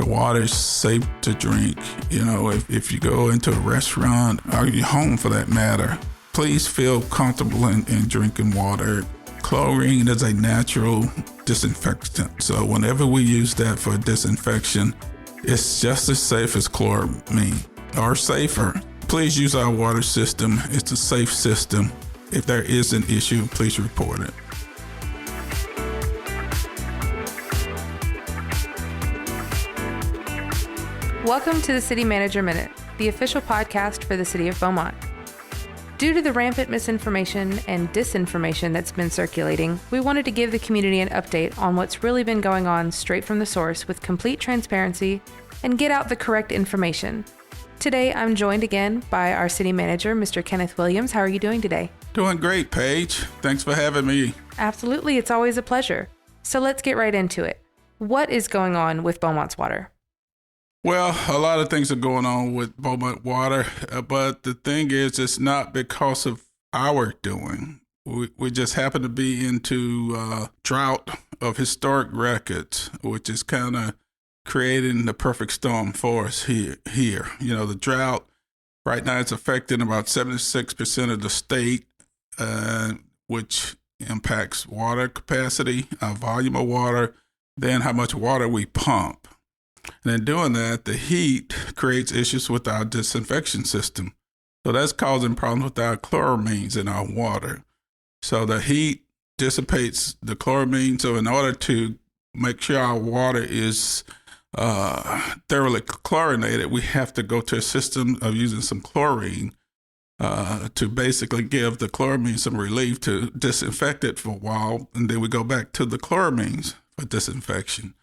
The water is safe to drink. You know, if you go into a restaurant or your home for that matter, please feel comfortable in drinking water. Chlorine is a natural disinfectant. So whenever we use that for disinfection, it's just as safe as chloramine or safer. Please use our water system. It's a safe system. If there is an issue, please report it. Welcome to the City Manager Minute, the official podcast for the City of Beaumont. Due to the rampant misinformation and disinformation that's been circulating, we wanted to give the community an update on what's really been going on straight from the source with complete transparency and get out the correct information. Today, I'm joined again by our City Manager, Mr. Kenneth Williams. How are you doing today? Doing great, Paige. Thanks for having me. Absolutely. It's always a pleasure. So let's get right into it. What is going on with Beaumont's water? Well, a lot of things are going on with Beaumont water, but the thing is, it's not because of our doing. We just happen to be into drought of historic records, which is kind of creating the perfect storm for us here. You know, the drought right now is affecting about 76% of the state, which impacts water capacity, our volume of water, then how much water we pump. And in doing that, the heat creates issues with our disinfection system. So that's causing problems with our chloramines in our water. So the heat dissipates the chloramine. So in order to make sure our water is thoroughly chlorinated, we have to go to a system of using some chlorine to basically give the chloramine some relief to disinfect it for a while. And then we go back to the chloramines for disinfection.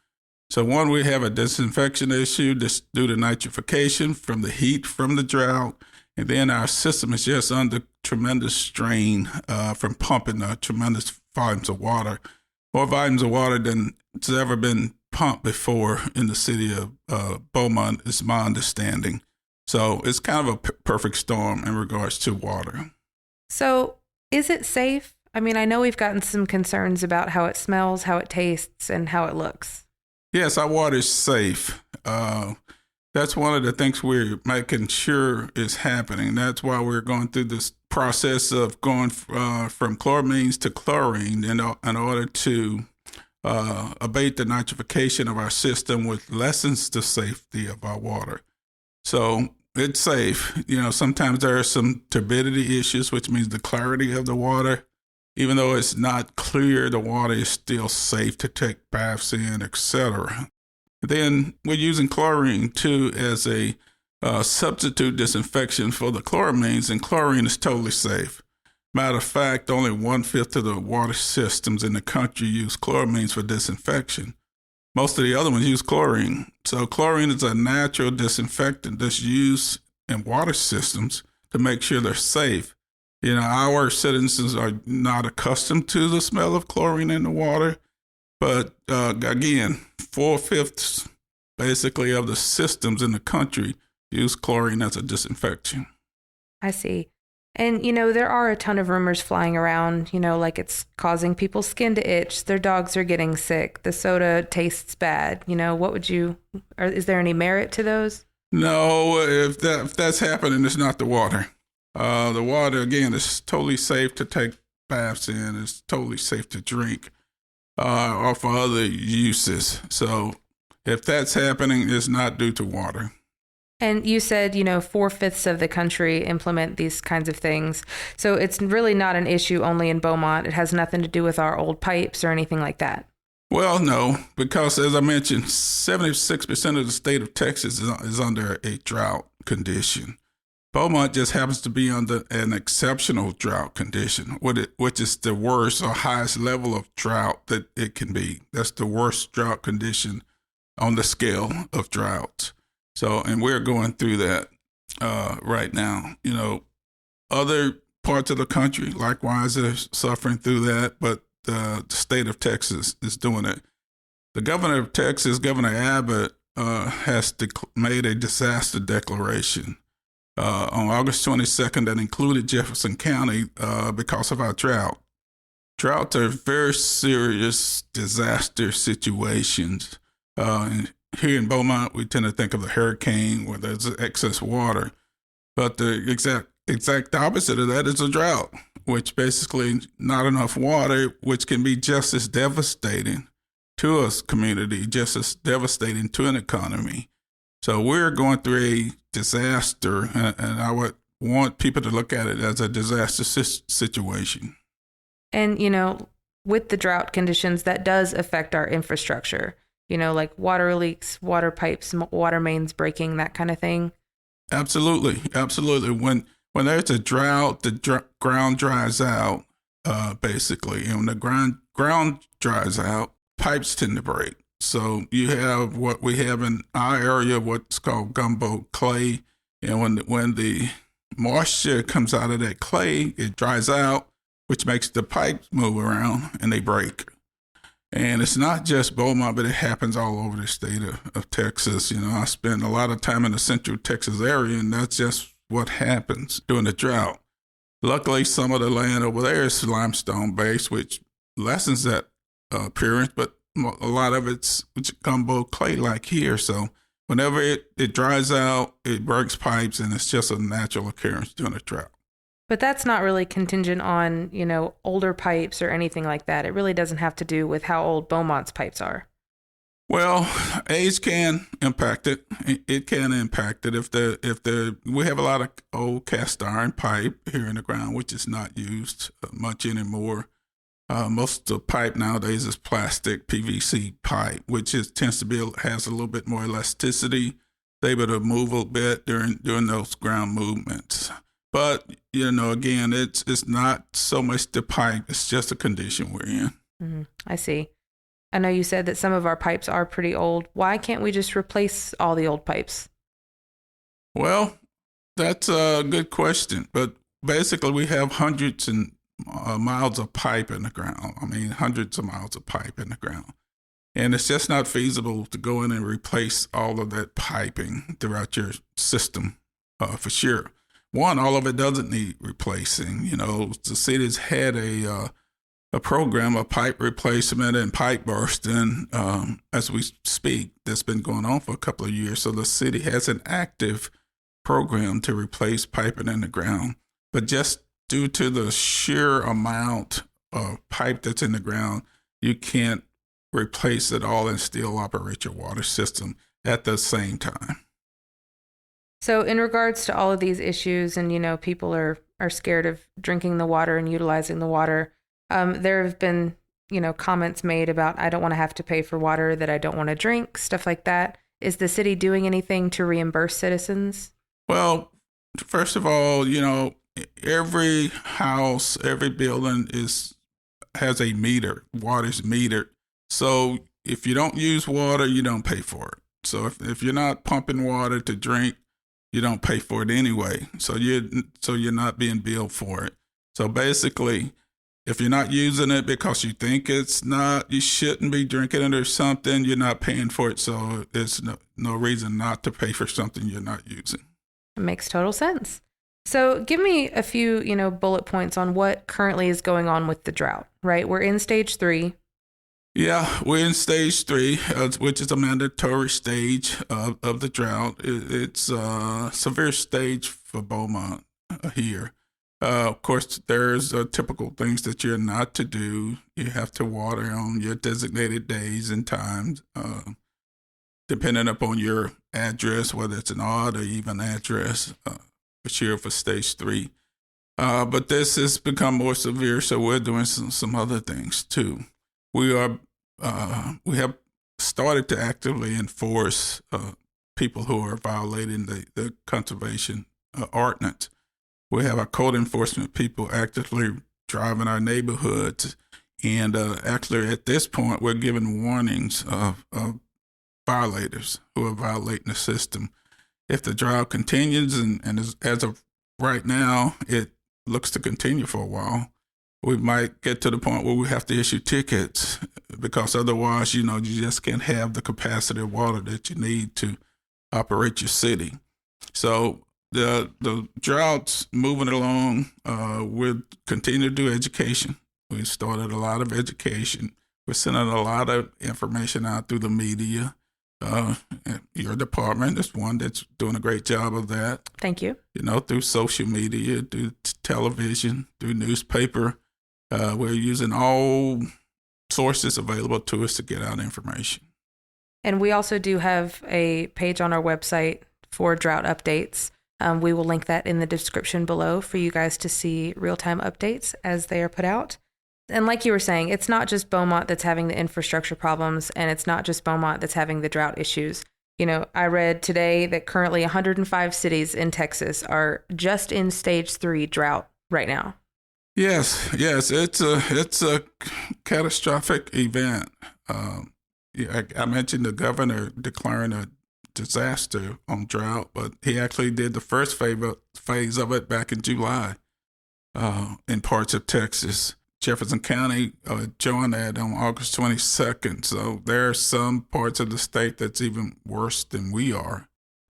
So one, we have a disinfection issue just due to nitrification from the heat from the drought. And then our system is just under tremendous strain from pumping tremendous volumes of water, more volumes of water than has ever been pumped before in the city of Beaumont, is my understanding. So it's kind of a perfect storm in regards to water. So is it safe? I mean, I know we've gotten some concerns about how it smells, how it tastes, and how it looks. Yes, our water is safe. That's one of the things we're making sure is happening. That's why we're going through this process of going from chloramines to chlorine in order to abate the nitrification of our system, which lessens the safety of our water. So it's safe. You know, sometimes there are some turbidity issues, which means the clarity of the water. Even though it's not clear, the water is still safe to take baths in, etc. Then we're using chlorine, too, as a substitute disinfection for the chloramines, and chlorine is totally safe. Matter of fact, only 1/5 of the water systems in the country use chloramines for disinfection. Most of the other ones use chlorine. So chlorine is a natural disinfectant that's used in water systems to make sure they're safe. You know, our citizens are not accustomed to the smell of chlorine in the water. But again, 4/5 basically of the systems in the country use chlorine as a disinfection. I see. And, you know, there are a ton of rumors flying around, you know, like it's causing people's skin to itch, their dogs are getting sick, the soda tastes bad. You know, is there any merit to those? No, if that's happening, it's not the water. The water, again, is totally safe to take baths in. It's totally safe to drink or for other uses. So if that's happening, it's not due to water. And you said, you know, 4/5 of the country implement these kinds of things. So it's really not an issue only in Beaumont. It has nothing to do with our old pipes or anything like that. Well, no, because as I mentioned, 76% of the state of Texas is under a drought condition. Beaumont just happens to be under an exceptional drought condition, which is the worst or highest level of drought that it can be. That's the worst drought condition on the scale of droughts. So, and we're going through that right now. You know, other parts of the country likewise are suffering through that, but the state of Texas is doing it. The governor of Texas, Governor Abbott, has made a disaster declaration on August 22nd that included Jefferson County because of our drought. Droughts are very serious disaster situations. here in Beaumont, we tend to think of the hurricane where there's excess water. But the exact opposite of that is a drought, which basically not enough water, which can be just as devastating to a community, just as devastating to an economy. So we're going through a disaster, and I would want people to look at it as a disaster situation. And, with the drought conditions, that does affect our infrastructure, like water leaks, water pipes, water mains breaking, that kind of thing. Absolutely. Absolutely. When there's a drought, the ground dries out, basically. And when the ground dries out, pipes tend to break. So you have what we have in our area, what's called gumbo clay. And when the moisture comes out of that clay, it dries out, which makes the pipes move around and they break. And it's not just Beaumont, but it happens all over the state of Texas. I spend a lot of time in the central Texas area, and that's just what happens during the drought. Luckily, some of the land over there is limestone based, which lessens that appearance, but a lot of it's gumbo clay like here. So whenever it dries out, it breaks pipes, and it's just a natural occurrence during a drought. But that's not really contingent on, older pipes or anything like that. It really doesn't have to do with how old Beaumont's pipes are. Well, age can impact it. It can impact it we have a lot of old cast iron pipe here in the ground, which is not used much anymore. Most of the pipe nowadays is plastic PVC pipe, which has a little bit more elasticity. It's able to move a bit during those ground movements. But, again, it's not so much the pipe, it's just the condition we're in. Mm-hmm. I see. I know you said that some of our pipes are pretty old. Why can't we just replace all the old pipes? Well, that's a good question. But basically, we have hundreds and miles of pipe in the ground. Hundreds of miles of pipe in the ground. And it's just not feasible to go in and replace all of that piping throughout your system, for sure. One, all of it doesn't need replacing. The city's had a program of pipe replacement and pipe bursting as we speak. That's been going on for a couple of years. So the city has an active program to replace piping in the ground. But just due to the sheer amount of pipe that's in the ground, you can't replace it all and still operate your water system at the same time. So in regards to all of these issues and, people are scared of drinking the water and utilizing the water, there have been, comments made about, I don't want to have to pay for water that I don't want to drink, stuff like that. Is the city doing anything to reimburse citizens? Well, first of all, every house, every building has a meter. Water's metered. So if you don't use water, you don't pay for it. So if you're not pumping water to drink, you don't pay for it anyway. So you're not being billed for it. So basically, if you're not using it because you think you shouldn't be drinking it or something, you're not paying for it. So there's no reason not to pay for something you're not using. It makes total sense. So give me a few, bullet points on what currently is going on with the drought, right? We're in stage 3. Yeah, we're in stage 3, which is a mandatory stage of the drought. It's a severe stage for Beaumont here. Of course, there's typical things that you're not to do. You have to water on your designated days and times, depending upon your address, whether it's an odd or even address, for sure for stage 3. But this has become more severe, so we're doing some other things too. We have started to actively enforce people who are violating the conservation ordinance. We have our code enforcement people actively driving our neighborhoods, and actually at this point we're giving warnings of violators who are violating the system. If the drought continues, and as of right now, it looks to continue for a while, we might get to the point where we have to issue tickets, because otherwise, you just can't have the capacity of water that you need to operate your city. So the drought's moving along. We'll continue to do education. We started a lot of education. We're sending a lot of information out through the media. Uh, your department is one that's doing a great job of that. Thank you. Through social media, through television, through newspaper. We're using all sources available to us to get out information. And we also do have a page on our website for drought updates. We will link that in the description below for you guys to see real-time updates as they are put out. And like you were saying, it's not just Beaumont that's having the infrastructure problems, and it's not just Beaumont that's having the drought issues. I read today that currently 105 cities in Texas are just in stage 3 drought right now. Yes, it's a catastrophic event. I mentioned the governor declaring a disaster on drought, but he actually did the first phase of it back in July in parts of Texas. Jefferson County joined that on August 22nd. So there are some parts of the state that's even worse than we are.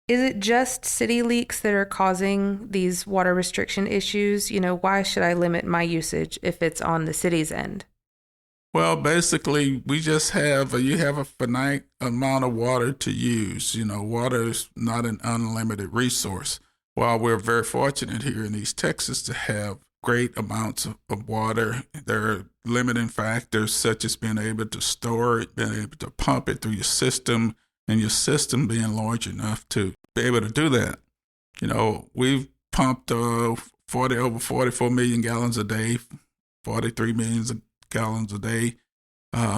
Is it just city leaks that are causing these water restriction issues? Why should I limit my usage if it's on the city's end? Well, basically, we just you have a finite amount of water to use. Water is not an unlimited resource. While we're very fortunate here in East Texas to have great amounts of water, there are limiting factors such as being able to store it, being able to pump it through your system, and your system being large enough to be able to do that. We've pumped over 44 million gallons a day, 43 million gallons a day,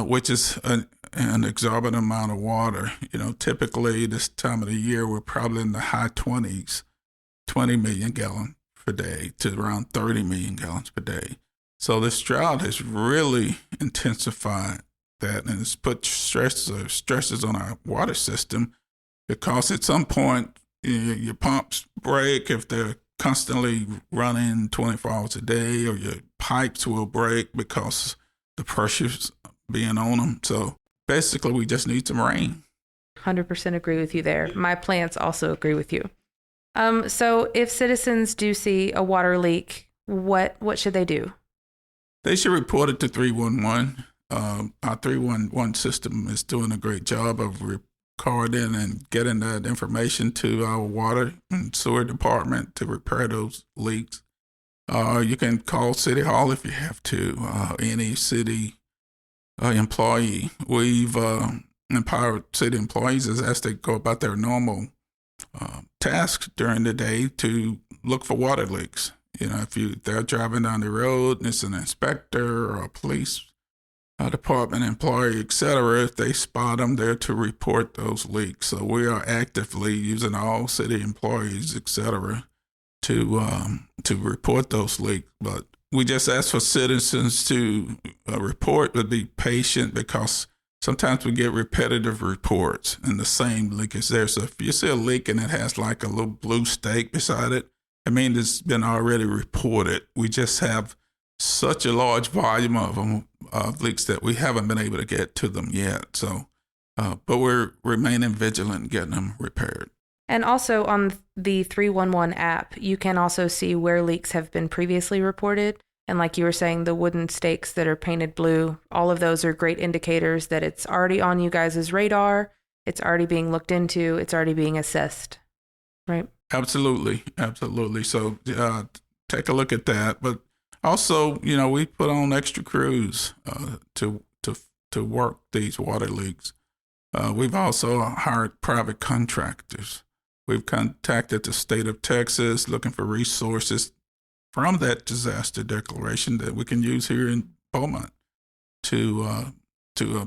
which is an exorbitant amount of water. Typically this time of the year, we're probably in the high 20s, 20 million gallons per day to around 30 million gallons per day. So this drought has really intensified that, and it's put stresses on our water system, because at some point your pumps break if they're constantly running 24 hours a day, or your pipes will break because the pressure's being on them. So basically we just need some rain. 100% agree with you there. My plants also agree with you. So if citizens do see a water leak, what should they do? They should report it to 311. Our 311 system is doing a great job of recording and getting that information to our water and sewer department to repair those leaks. You can call City Hall if you have to, any city employee. We've empowered city employees as they go about their normal tasks during the day to look for water leaks. If they're driving down the road and it's an inspector or a police department employee, etc., if they spot them, they're to report those leaks. So we are actively using all city employees, etc., to report those leaks. But we just ask for citizens to report, but be patient, because sometimes we get repetitive reports and the same leak is there. So if you see a leak and it has like a little blue stake beside it, I mean, it's been already reported. We just have such a large volume of them, leaks, that we haven't been able to get to them yet. So, but we're remaining vigilant in getting them repaired. And also on the 311 app, you can also see where leaks have been previously reported. And like you were saying, the wooden stakes that are painted blue, all of those are great indicators that it's already on you guys' radar. It's already being looked into. It's already being assessed, right? Absolutely. So take a look at that. But also, we put on extra crews to work these water leaks. We've also hired private contractors. We've contacted the state of Texas looking for resources from that disaster declaration that we can use here in Beaumont to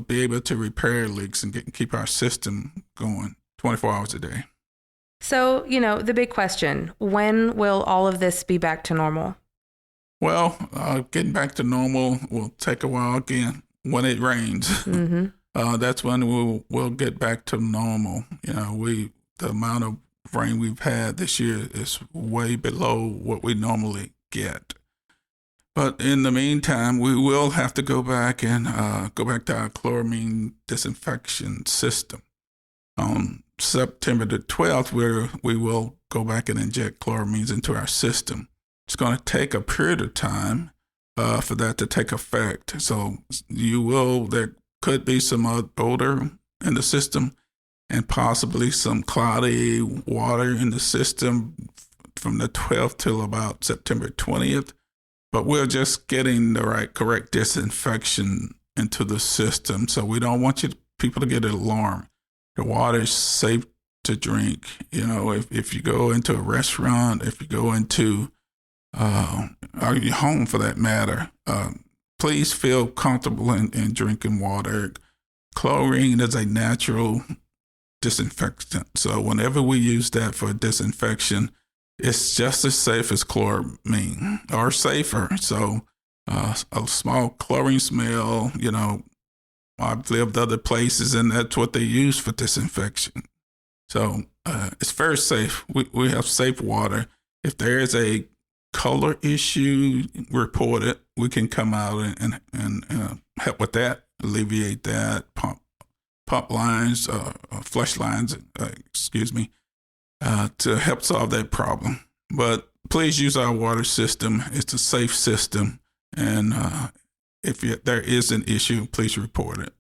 be able to repair leaks and keep our system going 24 hours a day. So, the big question, when will all of this be back to normal? Well, getting back to normal will take a while again. When it rains, that's when we'll get back to normal. The amount of rain we've had this year is way below what we normally get. But in the meantime, we will have to go back to our chloramine disinfection system. On September the 12th, we will go back and inject chloramines into our system. It's going to take a period of time for that to take effect. So there could be some odor in the system. and possibly some cloudy water in the system from the 12th till about September 20th. But we're just getting the correct disinfection into the system. So we don't want people to get alarmed. The water is safe to drink. If you go into a restaurant, if you go into or your home for that matter, please feel comfortable in drinking water. Chlorine is a natural disinfectant. So whenever we use that for disinfection, it's just as safe as chloramine or safer. So a small chlorine smell, I've lived other places and that's what they use for disinfection. So it's very safe. We have safe water. If there is a color issue, report it. We can come out and help with that, alleviate that, pump lines, flush lines, to help solve that problem. But please use our water system. It's a safe system. And if there is an issue, please report it.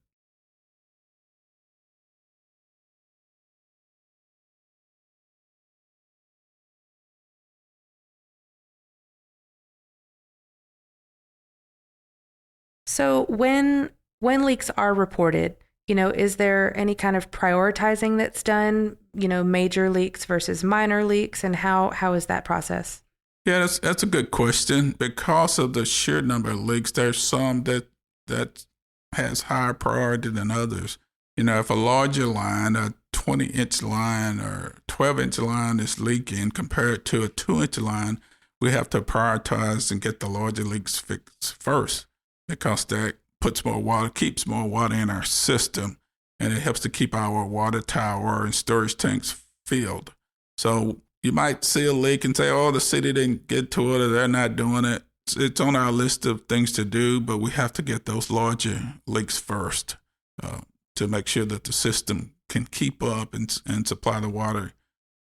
So when leaks are reported, is there any kind of prioritizing that's done, major leaks versus minor leaks, and how is that process? Yeah, that's a good question. Because of the sheer number of leaks, there's some that has higher priority than others. If a larger line, a 20-inch line or 12-inch line is leaking compared to a 2-inch line, we have to prioritize and get the larger leaks fixed first, because that keeps more water in our system, and it helps to keep our water tower and storage tanks filled. So you might see a leak and say, oh, the city didn't get to it or they're not doing it. It's on our list of things to do, but we have to get those larger leaks first to make sure that the system can keep up and supply the water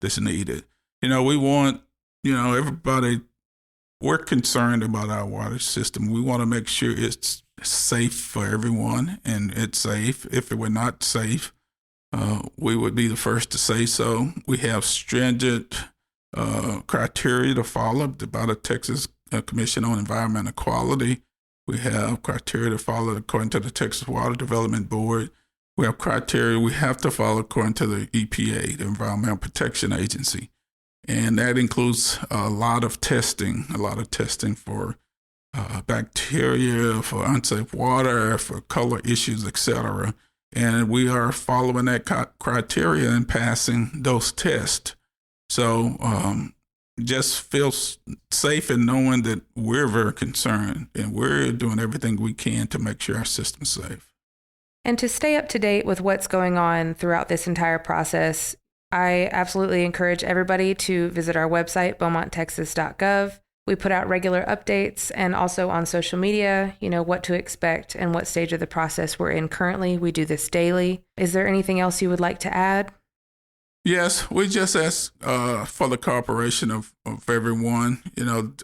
that's needed. We want, everybody, we're concerned about our water system. We want to make sure it's safe for everyone, and it's safe. If it were not safe, we would be the first to say so. We have stringent criteria to follow by the Texas Commission on Environmental Quality. We have criteria to follow according to the Texas Water Development Board. We have criteria we have to follow according to the EPA, the Environmental Protection Agency. And that includes a lot of testing for bacteria, for unsafe water, for color issues, etc. And we are following that criteria and passing those tests. So just feel safe in knowing that we're very concerned and we're doing everything we can to make sure our system's safe. And to stay up to date with what's going on throughout this entire process, I absolutely encourage everybody to visit our website, beaumonttexas.gov. We put out regular updates and also on social media, what to expect and what stage of the process we're in currently. We do this daily. Is there anything else you would like to add? Yes, we just ask for the cooperation of everyone.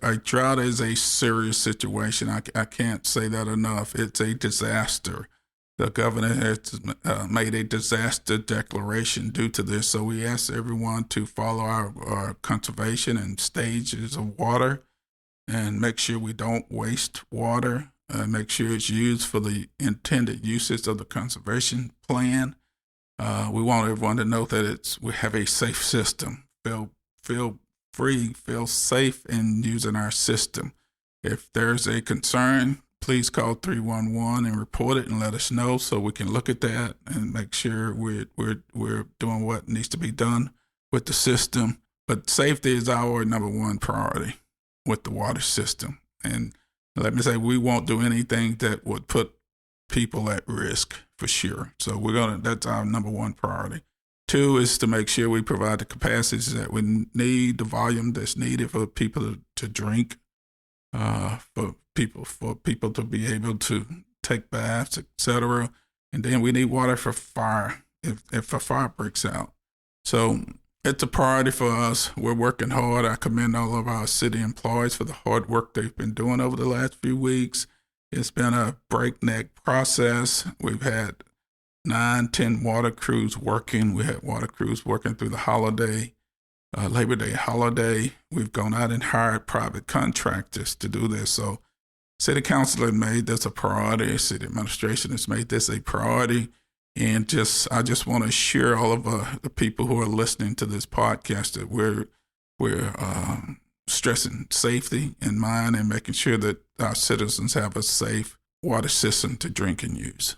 A drought is a serious situation. I can't say that enough. It's a disaster. The governor has made a disaster declaration due to this. So we ask everyone to follow our conservation and stages of water and make sure we don't waste water, make sure it's used for the intended uses of the conservation plan. We want everyone to know that we have a safe system. Feel free, feel safe in using our system. If there's a concern, please call 311 and report it and let us know so we can look at that and make sure we're doing what needs to be done with the system. But safety is our number one priority with the water system. And let me say, we won't do anything that would put people at risk for sure. So that's our number one priority. 2 is to make sure we provide the capacities that we need, the volume that's needed for people to drink, for people to be able to take baths, etc. And then we need water for fire if a fire breaks out. So it's a priority for us. We're working hard. I commend all of our city employees for the hard work they've been doing over the last few weeks. It's been a breakneck process. We've had 9-10 water crews working. We had water crews working through the holiday, Labor Day holiday. We've gone out and hired private contractors to do this. So City Council has made this a priority. City Administration has made this a priority. And I just want to assure all of the people who are listening to this podcast that we're stressing safety in mind and making sure that our citizens have a safe water system to drink and use.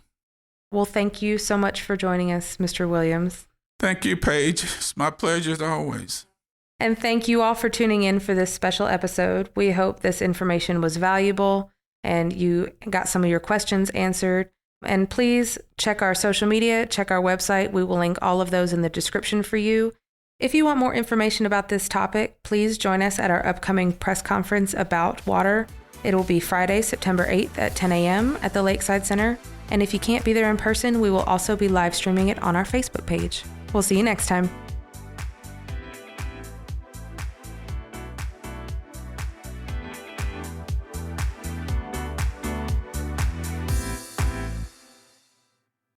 Well, thank you so much for joining us, Mr. Williams. Thank you, Paige. It's my pleasure as always. And thank you all for tuning in for this special episode. We hope this information was valuable and you got some of your questions answered. And please check our social media, check our website. We will link all of those in the description for you. If you want more information about this topic, please join us at our upcoming press conference about water. It will be Friday, September 8th at 10 a.m. at the Lakeside Center. And if you can't be there in person, we will also be live streaming it on our Facebook page. We'll see you next time.